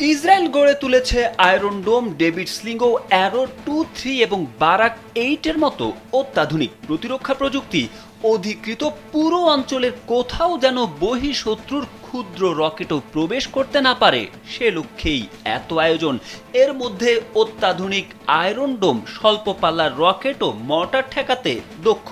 Israel গড়ে তুলেছে iron ডোম, David স্লিঙ্গো, arrow 2-3 এবং বারাক 8 এর মতো অত্যাধুনিক প্রতিরক্ষা প্রযুক্তি। অধিকৃত পুরো অঞ্চলের কোথাও যেন বহিঃশত্রুর ক্ষুদ্র রকেটও প্রবেশ করতে না পারে, সে লক্ষ্যেই এত আয়োজন। এর মধ্যে অত্যাধুনিক আয়রন ডোম স্বল্প পাল্লার রকেট ও মর্টার ঠেকাতে দক্ষ,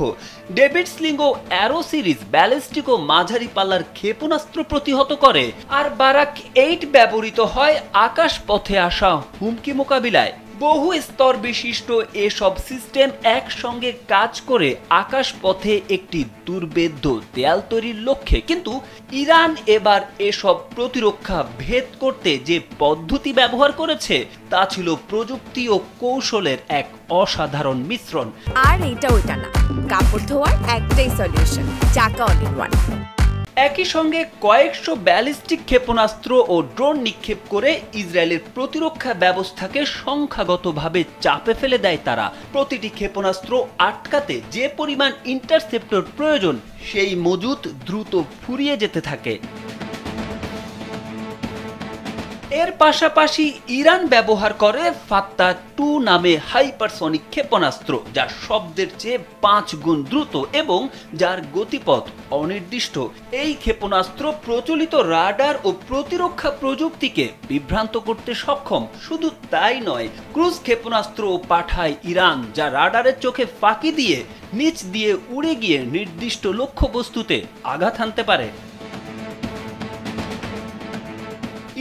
ডেভিড স্লিঙ্গো অ্যারো সিরিজ ব্যালিস্টিক ও মাঝারি পাল্লার ক্ষেপণাস্ত্র প্রতিহত করে, আর বারাক 8 ব্যবহৃত হয় আকাশ পথে আসা হুমকি মোকাবিলায়। বহু স্তর বিশিষ্ট এসব সিস্টেম একসঙ্গে কাজ করে আকাশ পথে একটি দুর্ভেদ্য দেয়াল তৈরির লক্ষ্যে। কিন্তু ইরান এবার এসব প্রতিরক্ষা ভেদ করতে যে পদ্ধতি ব্যবহার করেছে তা ছিল প্রযুক্তি ও কৌশলের এক অসাধারণ মিশ্রণ। আর এটা ওইটা না, কাপড় ধোয়ার একটাই সলিউশন, চাকা অল ইন ওয়ান। একই সঙ্গে কয়েকশো ব্যালিস্টিক ক্ষেপণাস্ত্র ও ড্রোন নিক্ষেপ করে ইসরায়েলের প্রতিরক্ষা ব্যবস্থাকে সংখ্যাগতভাবে চাপে ফেলে দেয় তারা। প্রতিটি ক্ষেপণাস্ত্র আটকাতে যে পরিমাণ ইন্টারসেপ্টর প্রয়োজন সেই মজুত দ্রুত ফুরিয়ে যেতে থাকে। এর পাশাপাশি ইরান ব্যবহার করে ফাত্তা 2 নামে হাইপারসনিক ক্ষেপণাস্ত্র, যা শব্দের চেয়ে 5 গুণ দ্রুত এবং যার গতিপথ অনির্দিষ্ট। এই ক্ষেপণাস্ত্র প্রচলিত রাডার ও প্রতিরক্ষা প্রযুক্তিকে বিভ্রান্ত করতে সক্ষম। শুধু তাই নয়, ক্রুজ ক্ষেপণাস্ত্রও পাঠায় ইরান, যা রাডারের চোখে ফাঁকি দিয়ে নিচ দিয়ে উড়ে গিয়ে নির্দিষ্ট লক্ষ্যবস্তুতে আঘাত হানতে পারে।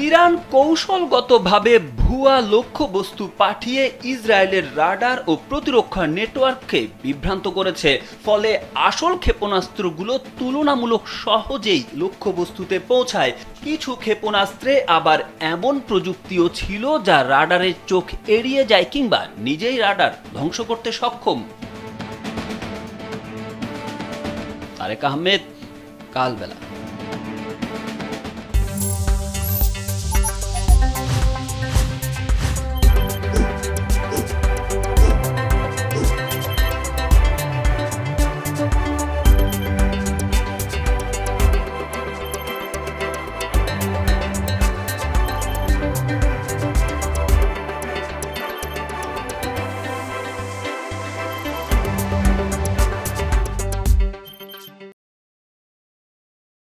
ইরান কৌশলগতভাবে ভুয়া লক্ষ্যবস্তু পাঠিয়ে ইসরায়েলের রাডার ও প্রতিরক্ষা নেটওয়ার্ককে বিভ্রান্ত করেছে। ফলে আসল ক্ষেপণাস্ত্রগুলো তুলনামূলক সহজেই লক্ষ্যবস্তুতে পৌঁছায়। কিছু ক্ষেপণাস্ত্রে আবার এমন প্রযুক্তিও ছিল যা রাডারের চোখ এড়িয়ে যায় কিংবা নিজেই রাডার ধ্বংস করতে সক্ষম। তারেক আহমেদ, কালবেলা।